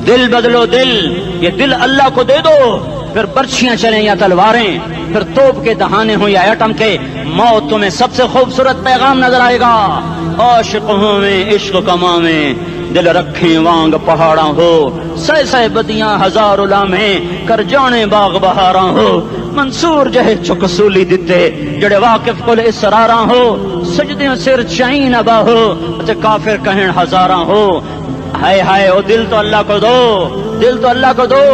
دل بدلو دل، یہ دل اللہ کو دے دو، پھر برچیاں چلیں یا تلواریں، پھر توپ کے دہانے ہوں یا ایٹم کے، موت تمہیں سب سے خوبصورت پیغام نظر آئے گا۔ عاشق ہوں میں عشق کما میں، دل رکھیں وانگ پہاڑاں ہو، سہ سہ بدیاں ہزار لامیں، کر جانے باغ بہاراں ہو، منصور جہے چک سولی دتے، جڑے واقف کل اسراراں ہو، سجدیوں سر چائیں نبا ہو، تے کافر کہیں ہزاراں ہو۔ ہائے ہائے او دل تو اللہ کو دو، دل تو اللہ کو دو،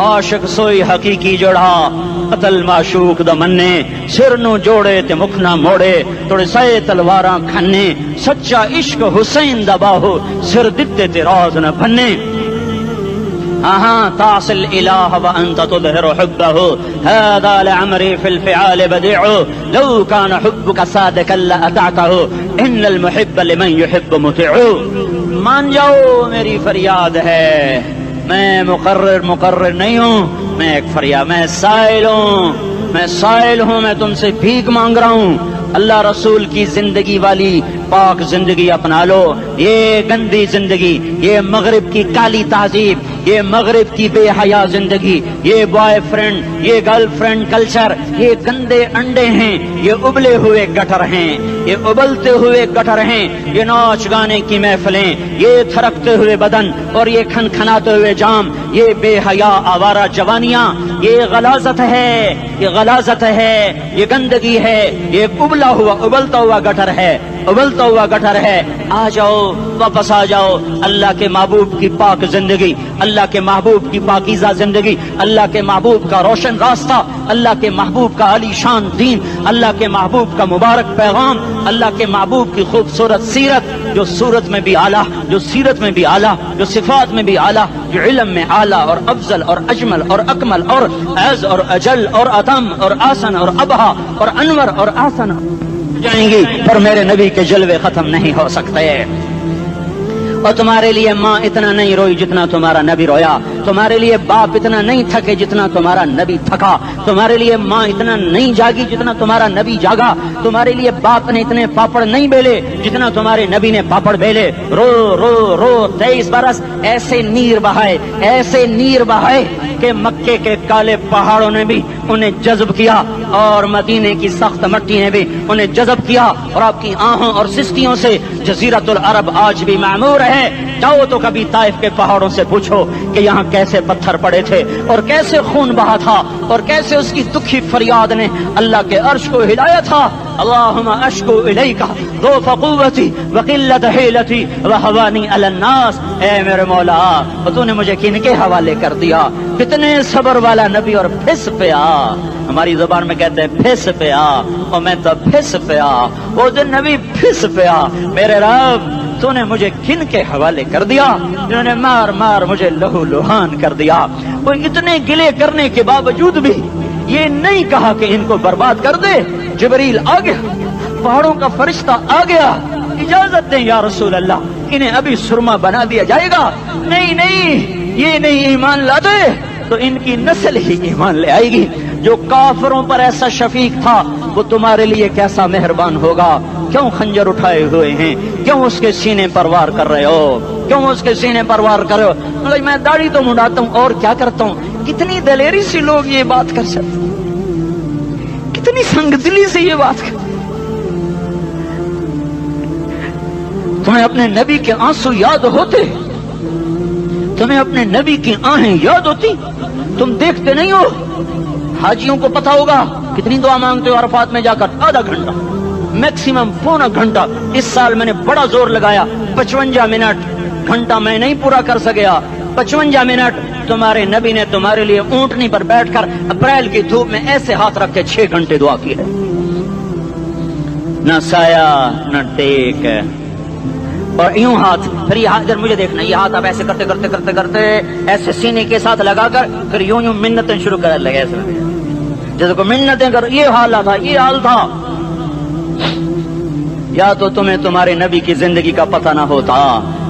عاشق سوئی حقیقی جوڑا، قتل معشوق دا مننے، سر نو جوڑے تے مکھ نہ موڑے، توڑے سائے تلواراں کھنے، سچا عشق حسین دا باہو، سر دتے تے راز نہ بھنے۔ تعصي الإله وأنت تظهر حبه، هذا لعمري في الفعال بديع، لو كان حبك صادقا لأطعته، إن المحب لمن يحب مطيع۔ مان جاؤ میری فریاد ہے، میں مقرر نہیں ہوں، میں ایک فریاد، میں سائل ہوں، میں تم سے بھیک مانگ رہا ہوں۔ اللہ رسول کی زندگی والی پاک زندگی اپنا لو، یہ گندی زندگی، یہ مغرب کی کالی تہذیب، یہ مغرب کی بے حیا زندگی، یہ بوائے فرینڈ، یہ گرل فرینڈ کلچر، یہ گندے انڈے ہیں، یہ ابلے ہوئے گٹر ہیں، یہ ابلتے ہوئے گٹر ہیں، یہ ناچ گانے کی محفلیں، یہ تھرکتے ہوئے بدن اور یہ کھنکھناتے ہوئے جام، یہ بے حیا آوارہ جوانیاں، یہ غلاظت ہے، یہ غلاظت ہے، یہ گندگی ہے، یہ ابلتا ہوا گٹر ہے، ابلتا ہوا گٹر ہے۔ آ جاؤ، واپس آ جاؤ، اللہ کے محبوب کی پاک زندگی، اللہ کے محبوب کی پاکیزہ زندگی، اللہ کے محبوب کا روشن راستہ، اللہ کے محبوب کا علی شان دین، اللہ کے محبوب کا مبارک پیغام، اللہ کے محبوب کی خوبصورت سیرت، جو صورت میں بھی اعلیٰ، جو سیرت میں بھی اعلیٰ، جو صفات میں بھی اعلیٰ، جو علم میں اعلیٰ اور افضل اور اجمل اور اکمل اور اعز اور اجل اور اتم اور آسن اور ابہا اور انور اور آسن جائیں گی، پر میرے نبی کے جلوے ختم نہیں ہو سکتے۔ اور تمہارے لیے ماں اتنا نہیں روئی جتنا تمہارا نبی رویا، تمہارے لیے باپ اتنا نہیں تھکے جتنا تمہارا نبی تھکا، تمہارے لیے ماں اتنا نہیں جاگی جتنا تمہارا نبی جاگا، تمہارے لیے باپ نے اتنے پاپڑ نہیں بیلے جتنا تمہارے نبی نے پاپڑ بیلے۔ رو رو رو 23 برس ایسے نیر بہائے کہ مکے کے کالے پہاڑوں نے بھی انہیں جذب کیا اور مدینے کی سخت مٹی نے بھی انہیں جذب کیا، اور آپ کی آہوں اور سستیوں سے جزیرت العرب آج بھی معمور ہے۔ جاؤ تو کبھی طائف کے پہاڑوں سے پوچھو کہ یہاں کیسے پتھر پڑے تھے اور کیسے خون بہا تھا اور کیسے اس کی دکھی فریاد نے اللہ کے عرش کو ہلایا تھا۔ اللہم اشکو الیک ضعف قوتی وقلت حیلتی وہوانی علی الناس، اے میرے مولا تو نے مجھے کن کے حوالے کر دیا، کتنے صبر والا نبی، اور پھس پیا، ہماری زبان میں کہتے ہیں پھس پیا، اور میں تو پھس پیا، وہ دن نبی پھس پیا، میرے رب تو نے مجھے کن کے حوالے کر دیا جنہوں نے مار مار مجھے لہو لہان کر دیا۔ وہ اتنے گلے کرنے کے باوجود بھی یہ نہیں کہا کہ ان کو برباد کر دے۔ جبریل آ گیا، پہاڑوں کا فرشتہ آ گیا، اجازت دیں یا رسول اللہ، انہیں ابھی سرما بنا دیا جائے گا۔ نہیں نہیں، یہ نہیں ایمان لاتے تو ان کی نسل ہی ایمان لے آئے گی۔ جو کافروں پر ایسا شفیق تھا وہ تمہارے لیے کیسا مہربان ہوگا۔ کیوں خنجر اٹھائے ہوئے ہیں، کیوں اس کے سینے پر وار کر رہے ہو، کیوں اس کے سینے پر وار کر رہے ہو؟ میں داڑھی تو منڈاتا ہوں اور کیا کرتا ہوں۔ کتنی دلیری سے لوگ یہ بات کر سکتے، کتنی سنگ دلی سے یہ بات کر۔ تمہیں اپنے نبی کے آنسو یاد ہوتے، تمہیں اپنے نبی کی آہیں یاد ہوتی، تم دیکھتے نہیں ہو۔ حاجیوں کو پتا ہوگا کتنی دعا مانگتے ہو عرفات میں جا کر، آدھا گھنٹہ میکسیمم پونا گھنٹہ۔ اس سال میں نے بڑا زور لگایا، 55 منٹ، گھنٹہ میں نہیں پورا کر سکیا، 55 منٹ تمہارے نبی نے تمہارے لیے اونٹنی پر بیٹھ کر اپریل کی دھوپ میں ایسے ہاتھ رکھ کے 6 گھنٹے دعا کی ہے۔ نہ سایہ نہ ٹیک، اور یوں ہاتھ، پھر یہ ہاتھ، مجھے دیکھنا، یہ ہاتھ آپ ایسے کرتے کرتے کرتے کرتے ایسے سینے کے ساتھ لگا کر پھر یوں منتیں شروع کر لگے، ایسے جیسے کو منتیں کر۔ یہ حال تھا، یہ حال تھا۔ یا تو تمہیں تمہارے نبی کی زندگی کا پتہ نہ ہوتا،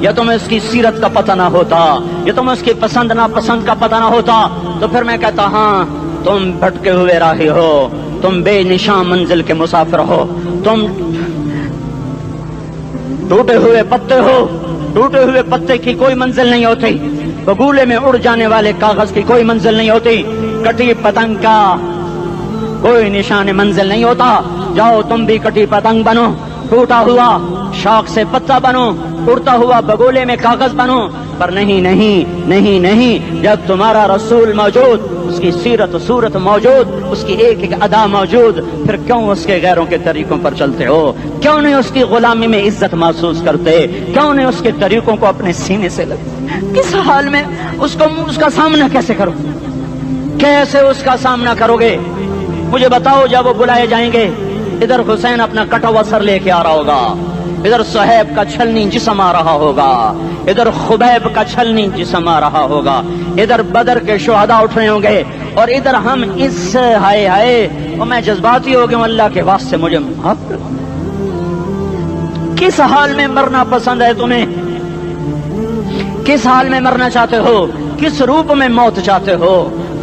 یا تمہیں اس کی سیرت کا پتہ نہ ہوتا، یا تمہیں اس کی پسند ناپسند کا پتہ نہ ہوتا، تو پھر میں کہتا ہاں تم بھٹکے ہوئے راہی ہو، تم بے نشان منزل کے مسافر ہو، تم ٹوٹے ہوئے پتے ہو، ٹوٹے ہوئے پتے کی کوئی منزل نہیں ہوتی۔ بگولے میں اڑ جانے والے کاغذ کی کوئی منزل نہیں ہوتی، کٹی پتنگ کا کوئی نشان منزل نہیں ہوتا۔ جاؤ تم بھی کٹی پتنگ بنو، ٹوٹا ہوا شاخ سے پتا بنو، اڑتا ہوا بگولے میں کاغذ بنو، پر نہیں نہیں نہیں نہیں، جب تمہارا رسول موجود، اس کی سیرت صورت موجود، اس کی ایک ایک ادا موجود، پھر کیوں اس کے غیروں کے طریقوں پر چلتے ہو؟ کیوں نہیں اس کی غلامی میں عزت محسوس کرتے؟ کیوں نہیں اس کے طریقوں کو اپنے سینے سے لگتے؟ کس حال میں اس کا سامنا کیسے کرو؟ کیسے اس کا سامنا کرو گے؟ مجھے بتاؤ، جب وہ بلائے جائیں گے، ادھر حسین اپنا کٹا ہوا سر لے کے آ رہا ہوگا، ادھر صہیب کا چھلنی جسم آ رہا ہوگا، ادھر خبیب کا چھلنی جسم آ رہا ہوگا، ادھر بدر کے شہداء اٹھ رہے ہوں گے، اور ادھر ہم اس ہائے ہائے، اور میں جذباتی ہو گیا ہوں، اللہ کے واسطے مجھے معاف کر۔ کس حال میں مرنا پسند ہے تمہیں؟ کس حال میں مرنا چاہتے ہو؟ کس روپ میں موت چاہتے ہو؟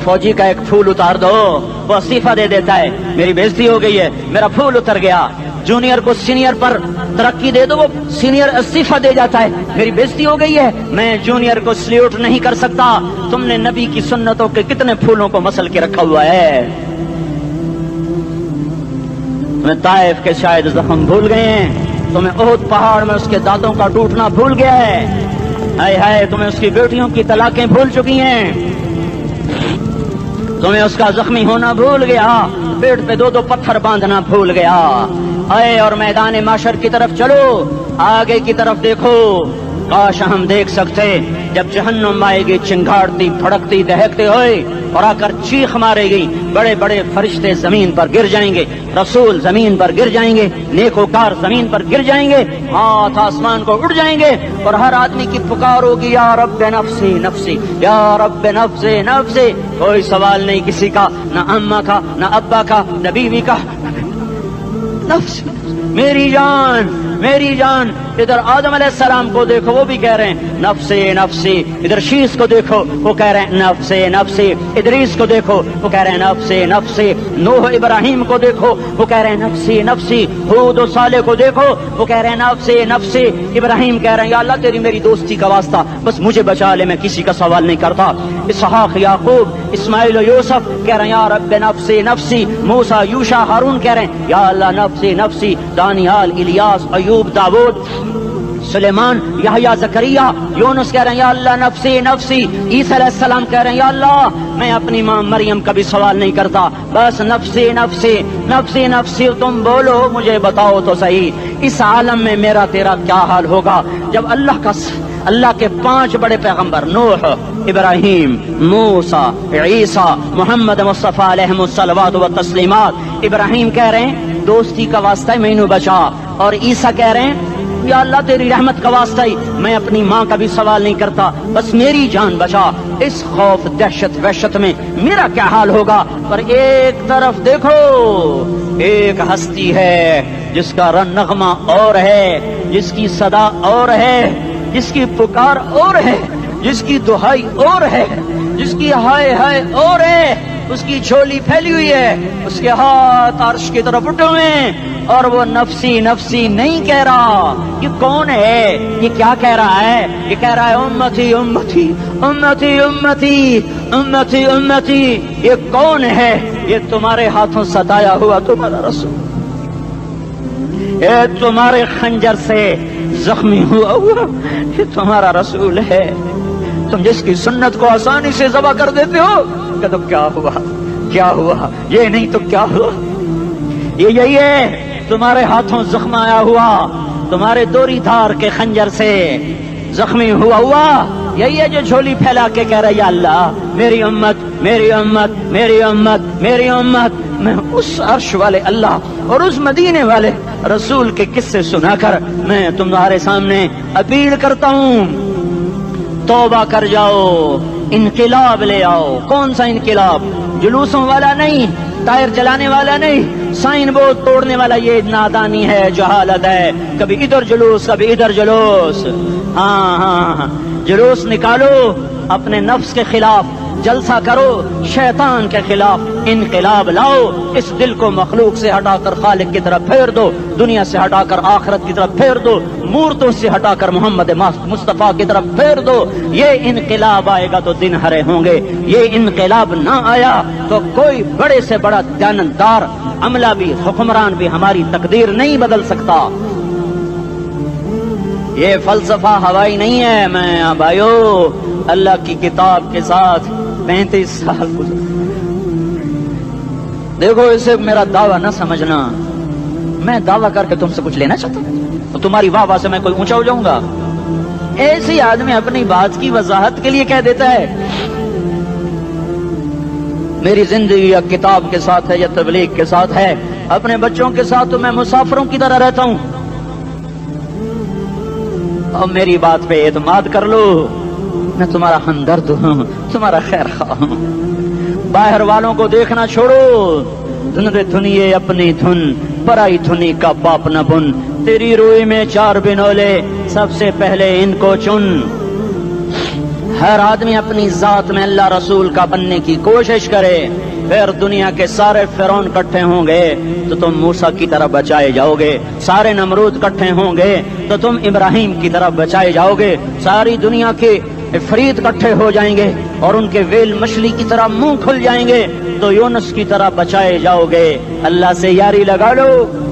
فوجی کا ایک پھول اتار دو، وہ استعفیٰ دے دیتا ہے، میری بےزتی ہو گئی ہے، میرا پھول اتر گیا۔ جونیئر کو سینئر پر ترقی دے دو، وہ سینئر استعفیٰ دے جاتا ہے، میری بےزتی ہو گئی ہے، میں جونیئر کو سلیوٹ نہیں کر سکتا۔ تم نے نبی کی سنتوں کے کتنے پھولوں کو مسل کے رکھا ہوا ہے؟ تمہیں طائف کے شاید زخم بھول گئے ہیں، تمہیں احد پہاڑ میں اس کے دانتوں کا ٹوٹنا بھول گیا ہے، ہائے ہائے تمہیں اس کی بیٹیوں کی طلاقیں بھول چکی ہیں، تمہیں اس کا زخمی ہونا بھول گیا، پیٹ پہ دو دو پتھر باندھنا بھول گیا۔ آئے اور میدان معاشر کی طرف چلو، آگے کی طرف دیکھو۔ کاش ہم دیکھ سکتے جب جہنم آئے گی چنگاڑتی بھڑکتی دہکتے ہوئے اور آ کر چیخ مارے گی، بڑے بڑے فرشتے زمین پر گر جائیں گے، رسول زمین پر گر جائیں گے، نیکوکار زمین پر گر جائیں گے، ہاتھ آسمان کو اڑ جائیں گے، اور ہر آدمی کی پکار ہوگی، یا رب نفسی نفسی، یا رب نفسی نفسی۔ کوئی سوال نہیں کسی کا، نہ اماں کا، نہ ابا کا، نہ بیوی کا، نفس میری جان میری جان۔ ادھر آدم علیہ السلام کو دیکھو، وہ بھی کہہ رہے ہیں نفسی نفسی، ادھر شیش کو دیکھو، وہ کہہ رہے ہیں نفسی نفسی، ادریس کو دیکھو، وہ کہہ رہے ہیں نفسی نفسی، نوح ابراہیم کو دیکھو، وہ کہہ رہے ہیں نفسی نفسی، ہود و صالح کو دیکھو، وہ کہہ رہے ہیں نفسی نفسی۔ ابراہیم کہہ رہے ہیں یا اللہ تیری میری دوستی کا واسطہ، بس مجھے بچا لے، میں کسی کا سوال نہیں کرتا۔ اسحاق یعقوب اسماعیل و یوسف کہہ رہے ہیں یا رب نفسی نفسی۔ موسیٰ یوشع ہارون کہہ رہے ہیں یا اللہ نفسی نفسی۔ دانیال الیاس ایوب داؤد سلیمان یحییٰ زکریا یونس کہہ رہے ہیں یا اللہ نفسی نفسی۔ عیسیٰ علیہ السلام کہہ رہے ہیں یا اللہ میں اپنی ماں مریم کا بھی سوال نہیں کرتا، بس نفسی نفسی نفسی نفسی۔ تم بولو مجھے بتاؤ تو صحیح، اس عالم میں میرا تیرا کیا حال ہوگا جب اللہ کے 5 بڑے پیغمبر نوح، ابراہیم، موسیٰ، عیسیٰ، محمد مصطفیٰ علیہ الصلوات و تسلیمات۔ ابراہیم کہہ رہے ہیں دوستی کا واسطہ ہی مینوں بچا، اور عیسیٰ کہہ رہے ہیں یا اللہ تیری رحمت کا واسطہ ہی میں اپنی ماں کا بھی سوال نہیں کرتا، بس میری جان بچا۔ اس خوف دہشت وحشت میں میرا کیا حال ہوگا؟ پر ایک طرف دیکھو، ایک ہستی ہے جس کا نغمہ اور ہے، جس کی صدا اور ہے، جس کی پکار اور ہے، جس کی دہائی اور ہے، جس کی ہائے ہائے اور ہے، اس کی جھولی پھیلی ہوئی ہے، اس کے ہاتھ عرش کی طرف اٹھے ہوئے ہیں، اور وہ نفسی نفسی نہیں کہہ رہا۔ یہ کون ہے؟ یہ کیا کہہ رہا ہے؟ یہ کہہ رہا ہے امتی امتی امتی امتی امتی امتی۔ یہ کون ہے؟ یہ تمہارے ہاتھوں ستایا ہوا تمہارا رسول، یہ تمہارے خنجر سے زخمی ہوا یہ تمہارا رسول ہے۔ تم جس کی سنت کو آسانی سے ذبح کر دیتے ہو، کہ تو کیا ہوا کیا ہوا، یہ نہیں تو کیا ہوا۔ یہ یہی ہے تمہارے ہاتھوں زخم آیا ہوا، تمہارے دوری دھار کے خنجر سے زخمی ہوا، یہی ہے جو جھولی پھیلا کے کہہ رہا ہے یا اللہ میری امت میری امت میری امت میری امت۔ میں اس عرش والے اللہ اور اس مدینے والے رسول کے قصے سنا کر میں تمہارے سامنے اپیل کرتا ہوں، توبہ کر جاؤ، انقلاب لے آؤ۔ کون سا انقلاب؟ جلوسوں والا نہیں، ٹائر جلانے والا نہیں، سائن بورڈ توڑنے والا، یہ نادانی ہے، جہالت ہے، کبھی ادھر جلوس کبھی ادھر جلوس۔ ہاں جلوس نکالو، اپنے نفس کے خلاف جلسہ کرو، شیطان کے خلاف انقلاب لاؤ، اس دل کو مخلوق سے ہٹا کر خالق کی طرف پھیر دو، دنیا سے ہٹا کر آخرت کی طرف پھیر دو، مورتوں سے ہٹا کر محمد مصطفیٰ کی طرف پھیر دو۔ یہ انقلاب آئے گا تو دن ہرے ہوں گے، یہ انقلاب نہ آیا تو کوئی بڑے سے بڑا دیانتدار عملہ بھی، حکمران بھی ہماری تقدیر نہیں بدل سکتا۔ یہ فلسفہ ہوائی نہیں ہے۔ میں بھائیو اللہ کی کتاب کے ساتھ 35 سال گزرے، دیکھو اسے میرا دعویٰ نہ سمجھنا، میں دعویٰ کر کے تم سے کچھ لینا چاہتا ہوں تو تمہاری واہ واہ سے میں کوئی اونچا ہو جاؤں گا؟ ایسی آدمی اپنی بات کی وضاحت کے لیے کہہ دیتا ہے میری زندگی یا کتاب کے ساتھ ہے یا تبلیغ کے ساتھ ہے، اپنے بچوں کے ساتھ تو میں مسافروں کی طرح رہتا ہوں، اور میری بات پہ اعتماد کر لو، میں تمہارا ہمدرد ہوں، تمہارا خیر خواہ ہوں۔ باہر والوں کو دیکھنا چھوڑو، دھن رے دھنیے اپنی دھن، پرائی دھنی کا باپ نہ بن، تیری روئی میں 4 بنولے، سب سے پہلے ان کو چن۔ ہر آدمی اپنی ذات میں اللہ رسول کا بننے کی کوشش کرے، پھر دنیا کے سارے فرعون اکٹھے ہوں گے تو تم موسیٰ کی طرح بچائے جاؤ گے، سارے نمرود اکٹھے ہوں گے تو تم ابراہیم کی طرح بچائے جاؤ گے، ساری دنیا کے افریت اکٹھے ہو جائیں گے اور ان کے ویل مچھلی کی طرح منہ کھل جائیں گے تو یونس کی طرح بچائے جاؤ گے۔ اللہ سے یاری لگا لو،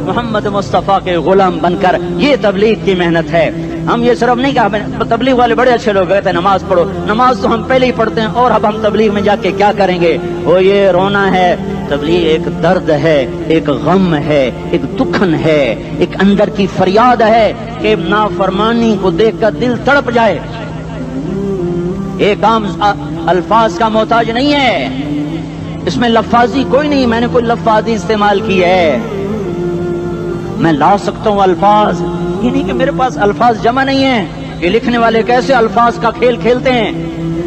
محمد مصطفیٰ کے غلام بن کر، یہ تبلیغ کی محنت ہے۔ ہم یہ صرف نہیں کہا، تبلیغ والے بڑے اچھے لوگ کہتے ہیں نماز پڑھو، نماز تو ہم پہلے ہی پڑھتے ہیں، اور اب ہم تبلیغ میں جا کے کیا کریں گے؟ وہ یہ رونا ہے، تبلیغ ایک درد ہے، ایک غم ہے، ایک دکھن ہے، ایک اندر کی فریاد ہے کہ نافرمانی کو دیکھ کر دل تڑپ جائے۔ ایک عام الفاظ کا محتاج نہیں ہے، اس میں لفاظی کوئی نہیں، میں نے کوئی لفاظی استعمال کی ہے، میں لا سکتا ہوں الفاظ، یہ نہیں کہ میرے پاس الفاظ جمع نہیں ہیں۔ یہ لکھنے والے کیسے الفاظ کا کھیل کھیلتے ہیں،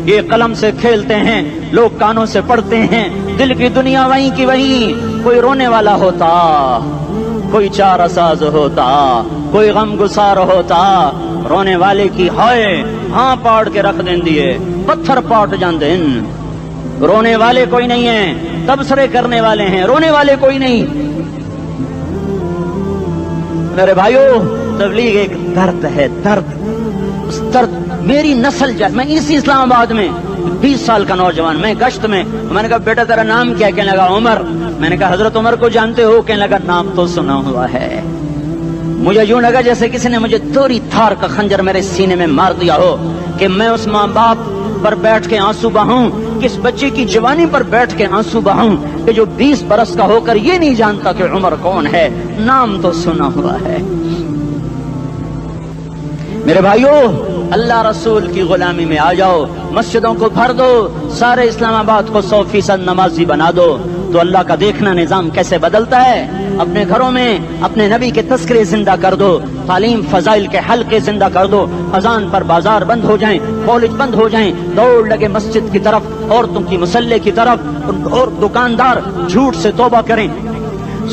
یہ قلم سے کھیلتے ہیں، لوگ کانوں سے پڑھتے ہیں، دل کی دنیا وہیں کی وہیں، کوئی رونے والا ہوتا، کوئی چارہ ساز ہوتا، کوئی غم گسار ہوتا، رونے والے کی ہائے ہاں پاڑ کے رکھ دیں دیے، پتھر پاٹ جان دیں۔ رونے والے کوئی نہیں ہیں، تبصرے کرنے والے ہیں، رونے والے کوئی نہیں۔ میرے بھائیو تبلیغ ایک درد ہے، درد، اس درد میری نسل جائے۔ میں اسی اسلام آباد میں 20 سال کا نوجوان، میں گشت میں نے کہا بیٹا تیرا نام کیا؟ کہنے لگا عمر۔ میں نے کہا حضرت عمر کو جانتے ہو؟ کہنے لگا نام تو سنا ہوا ہے۔ مجھے یوں لگا جیسے کسی نے مجھے دوری تھار کا خنجر میرے سینے میں مار دیا ہو، کہ میں اس ماں باپ پر بیٹھ کے آنسو بہاؤں، کس بچے کی جوانی پر بیٹھ کے آنسو بہاؤں کہ جو 20 برس کا ہو کر یہ نہیں جانتا کہ عمر کون ہے، نام تو سنا ہوا ہے۔ میرے بھائیو اللہ رسول کی غلامی میں آ جاؤ، مسجدوں کو بھر دو، سارے اسلام آباد کو 100% نمازی بنا دو، تو اللہ کا دیکھنا نظام کیسے بدلتا ہے۔ اپنے گھروں میں اپنے نبی کے تذکرے زندہ کر دو، تعلیم فضائل کے حلقے زندہ کر دو، اذان پر بازار بند ہو جائیں، کالج بند ہو جائیں، دوڑ لگے مسجد کی طرف، عورتوں کی مصلے کی طرف، اور دکاندار جھوٹ سے توبہ کریں،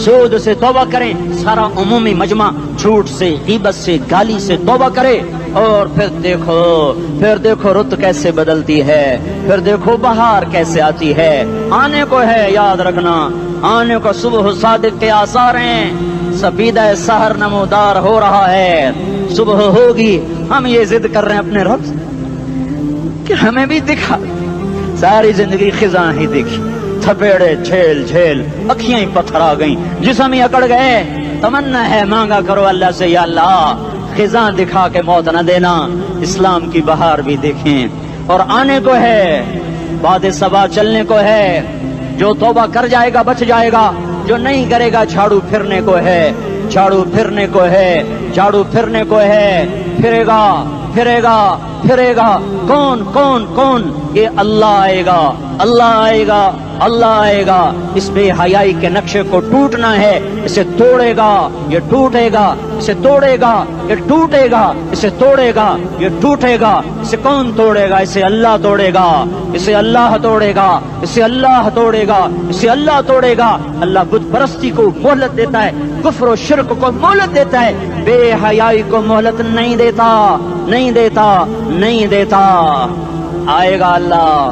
سود سے توبہ کریں، سارا عمومی مجمع جھوٹ سے، غیبت سے، گالی سے توبہ کرے، اور پھر دیکھو رت کیسے بدلتی ہے، پھر دیکھو بہار کیسے آتی ہے۔ آنے کو ہے، یاد رکھنا، آنے کو صبح صادق کے آثار ہیں، سپیدہ سحر نمودار ہو رہا ہے، صبح ہوگی۔ ہم یہ ضد کر رہے ہیں اپنے رب سے کہ ہمیں بھی دکھا، ساری زندگی خزاں ہی دکھی، تھپیڑے جھیل جھیل، اکھیاں ہی پتھر آ گئیں، جسم ہی اکڑ گئے۔ تمنا ہے مانگا کرو اللہ سے، یا اللہ خزاں دکھا کے موت نہ دینا، اسلام کی بہار بھی دیکھیں۔ اور آنے کو ہے، باد صبا چلنے کو ہے، جو توبہ کر جائے گا بچ جائے گا، جو نہیں کرے گا جھاڑو پھرنے کو ہے، جھاڑو پھرنے کو ہے، جھاڑو پھرنے کو ہے، پھرے گا پھرے گا پھرے گا۔ کون کون کون؟ یہ اللہ آئے گا، اللہ آئے گا، اللہ آئے گا۔ اس بے حیائی کے نقشے کو ٹوٹنا ہے، اسے توڑے گا، یہ ٹوٹے گا، اسے توڑے گا، یہ ٹوٹے گا، اسے توڑے گا، یہ ٹوٹے گا۔ اسے کون توڑے گا؟ اسے اللہ توڑے گا، اسے اللہ توڑے گا، اسے اللہ توڑے گا، اسے اللہ توڑے گا۔ اللہ بت پرستی کو مہلت دیتا ہے، کفر و شرک کو مہلت دیتا ہے، بے حیائی کو مہلت نہیں دیتا، نہیں دیتا، نہیں دیتا۔ آئے گا اللہ،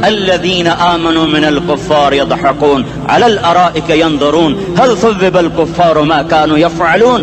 الذين آمنوا من الكفار يضحكون على الأرائك ينظرون هل ثوب الكفار ما كانوا يفعلون।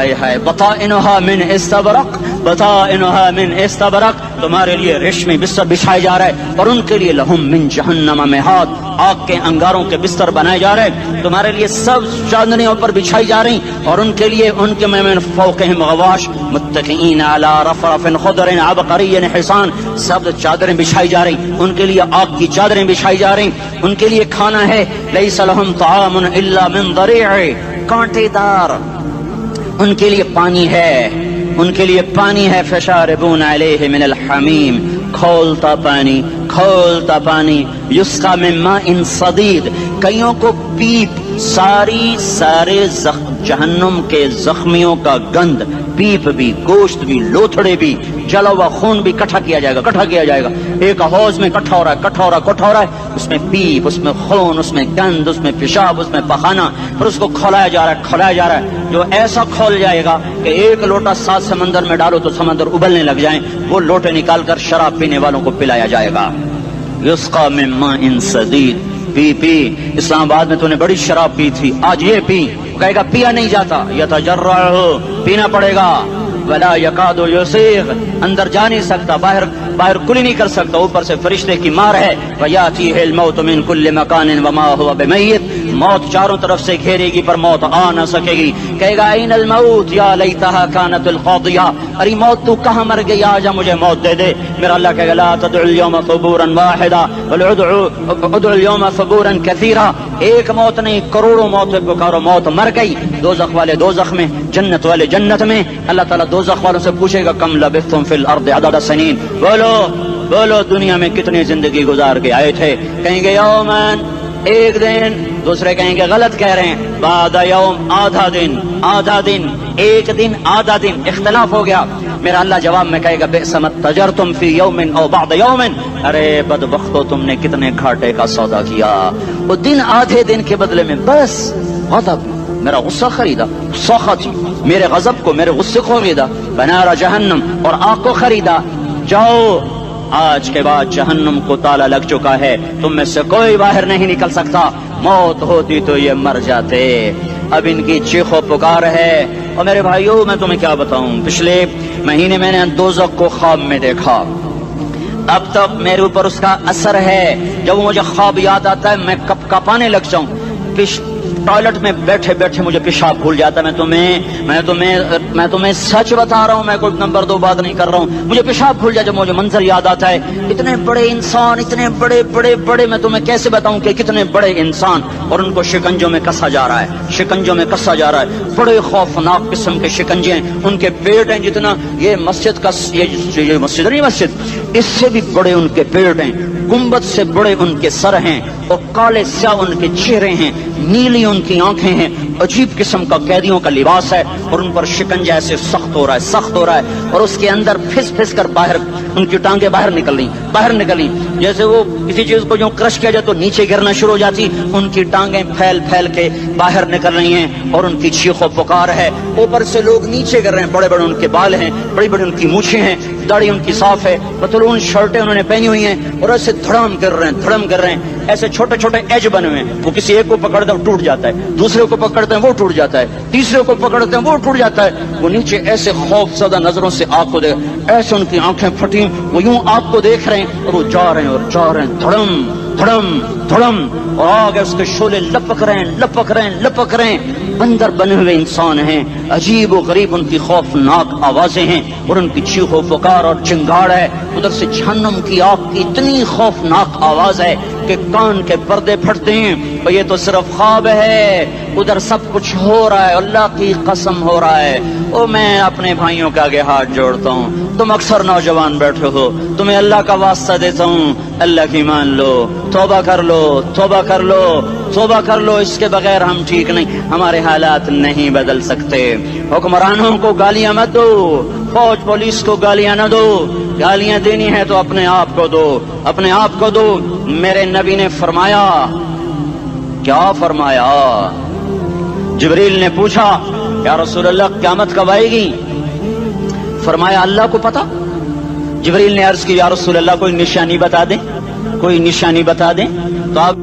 اے ہے بطائنها من استبرق، بطائنها من استبرق، تمہارے لیے ریشمی بستر بچھائے جا رہے، اور ان کے لیے لہم من جہنم مہاد، آگ کے انگاروں کے بستر بنائے جا رہے، تمہارے لیے سب چادریوں پر بچھائی جا رہی، اور ان کے لیے ان کے من فوقہم غواش متکئین علی رفرف خضر عبقری حسان، سب چادریں بچھائی جا رہی، ان کے لیے آگ کی چادریں بچھائی جا رہی، ان کے لیے کھانا ہے لیس لہم طعام الا من ضریع، کانٹے دار، ان کے لیے پانی ہے، ان کے لیے پانی ہے، فشاربون علیہ من الحمیم، کھولتا پانی، کھولتا پانی، یسقا من ماء صدید، کئیوں کو پیپ، سارے جہنم کے زخمیوں کا گند، پیپ بھی، گوشت بھی، لوتھڑے بھی، جلا ہوا خون بھی اکٹھا کیا جائے گا، اکٹھا کیا جائے گا، ایک حوض میں اکٹھا ہو رہا ہے، اکٹھا ہو رہا ہے، اکٹھا ہو رہا ہے، اس میں پیپ، اس میں خون، اس میں گند، اس میں پیشاب، اس میں پخانہ، پھر اس کو کھولایا جا رہا ہے، کھولایا جا رہا ہے، جو ایسا کھول جائے گا کہ ایک لوٹا 7 سمندر میں ڈالو تو سمندر ابلنے لگ جائیں، وہ لوٹے نکال کر شراب پینے والوں کو پلایا جائے گا، یسقا من ماء صدید، پی پی، اسلام آباد میں تو نے بڑی شراب پی تھی، آج یہ پی، کہے گا پیا نہیں جاتا، یتجرعہ، پینا پڑے گا، ولا یکاد یسیغ، اندر جا نہیں سکتا، باہر کلی نہیں کر سکتا، اوپر سے فرشتے کی مار ہے، ویاتیہ الموت من کل مکان وما هو بمیت، موت چاروں طرف سے گھیرے گی پر موت آ نہ سکے گی، کہے گا این الموت یا لیتہا کانت القاضیہ، ارے موت تو کہاں مر گئی، آجا مجھے موت دے دے، میرا اللہ کہے گا لا تدعو اليوم ثبورا واحدا بل ادعو اليوم ثبورا کثیرا، ایک موت نہیں کروڑوں موت پکارو، موت مر گئی، دوزخ والے دوزخ میں، جنت والے جنت میں، اللہ تعالیٰ دوزخ والوں سے پوچھے گا کم لبثتم فی الارض عدد سنین، بولو دنیا میں کتنی زندگی گزار کے آئے تھے، کہیں گے یومن، ایک دن، دوسرے کہیں گے غلط کہہ رہے ہیں، بعد یوم، آدھا دن، ایک دن، آدھا دن، اختلاف ہو گیا، میرا اللہ جواب میں کہے گا بئس ما تجرتم فی یوم او بعد یوم، ارے بدبختو تم نے کتنے گھاٹے کا سودا کیا، وہ دن آدھے دن کے بدلے میں بس غضب، میرا غصہ خریدا، سخط میرے غضب کو، میرے غصے کو خریدا، بنار جہنم، اور آگ کو خریدا، جاؤ آج کے بعد جہنم کو تالا لگ چکا ہے، تم میں سے کوئی باہر نہیں نکل سکتا، موت ہوتی تو یہ مر جاتے، اب ان کی چیخ و پکار ہے، اور میرے بھائیوں میں تمہیں کیا بتاؤں، پچھلے مہینے میں نے دوزخ کو خواب میں دیکھا، اب تک میرے اوپر اس کا اثر ہے، جب مجھے خواب یاد آتا ہے میں کپ کپانے لگ جاؤں، ٹوائلٹ میں بیٹھے بیٹھے مجھے پیشاب بھول جاتا ہے، میں تمہیں سچ بتا رہا ہوں، میں کوئی نمبر 2 بات نہیں کر رہا ہوں، مجھے پیشاب بھول جاتا ہے جب مجھے منظر یاد آتا ہے، اتنے بڑے انسان، اتنے بڑے میں تمہیں کیسے بتاؤں کہ کتنے بڑے انسان، اور ان کو شکنجوں میں کسا جا رہا ہے، بڑے خوفناک قسم کے شکنجے ہیں، ان کے پیٹ ہیں جتنا یہ مسجد کا، یہ مسجد نہیں، مسجد اس سے بھی بڑے ان کے پیٹ ہیں، گنبد سے بڑے ان کے سر ہیں، اور کالے سیاہ ان کے چہرے ہیں، نیلی ان کی آنکھیں ہیں، عجیب قسم کا قیدیوں کا لباس ہے، اور ان پر شکنجہ ایسے سخت ہو رہا ہے، اور اس کے اندر پھس کر باہر ان کی ٹانگیں باہر نکل رہی، جیسے وہ کسی چیز کو جو کرش کیا جائے تو نیچے گرنا شروع ہو جاتی، ان کی ٹانگیں پھیل کے باہر نکل رہی ہیں، اور ان کی چیخ و پکار ہے، اوپر سے لوگ نیچے گر رہے ہیں، بڑے ان کے بال ہیں، بڑی ان کی مونچھیں ہیں، داڑھی ان کی صاف ہے، پتلون شرٹیں انہوں نے پہنی ہوئی ہیں، اور ایسے دھڑم کر رہے ہیں، ایسے چھوٹے ایج بنے ہوئے ہیں، وہ کسی ایک کو پکڑتے ہیں ٹوٹ جاتا ہے، دوسرے کو پکڑتے ہیں وہ ٹوٹ جاتا ہے، تیسرے کو پکڑتے ہیں وہ ٹوٹ جاتا ہے، وہ نیچے ایسے خوف زدہ نظروں سے آگ کو دیکھ، ایسے ان کی آنکھیں پھٹی، وہ یوں آگ کو دیکھ رہے ہیں، اور وہ جا رہے ہیں، دھڑم، اور آگے اس کے شعلے لپک رہے ہیں، بندر بنے ہوئے انسان ہیں، عجیب و غریب ان کی خوفناک آوازیں ہیں، اور ان کی چیخ و پکار اور چنگاڑ ہے، ادھر سے جہنم کی آگ کی اتنی خوفناک آواز ہے کہ کان کے پردے پھٹتے ہیں، اور یہ تو صرف خواب ہے، ادھر سب کچھ ہو رہا ہے، اللہ کی قسم ہو رہا ہے، اور میں اپنے بھائیوں کے آگے ہاتھ جوڑتا ہوں، تم اکثر نوجوان بیٹھے ہو، تمہیں اللہ کا واسطہ دیتا ہوں، اللہ کی مان لو، توبہ کر لو، اس کے بغیر ہم ٹھیک نہیں، ہمارے حالات نہیں بدل سکتے، حکمرانوں کو گالیاں مت دو، فوج پولیس کو گالیاں نہ دو، گالیاں دینی ہے تو اپنے آپ کو دو، میرے نبی نے فرمایا، کیا فرمایا، جبریل نے پوچھا یا رسول اللہ قیامت کب آئے گی، فرمایا اللہ کو پتا، جبریل نے عرض کی یا رسول اللہ کوئی نشانی بتا دیں، تو آپ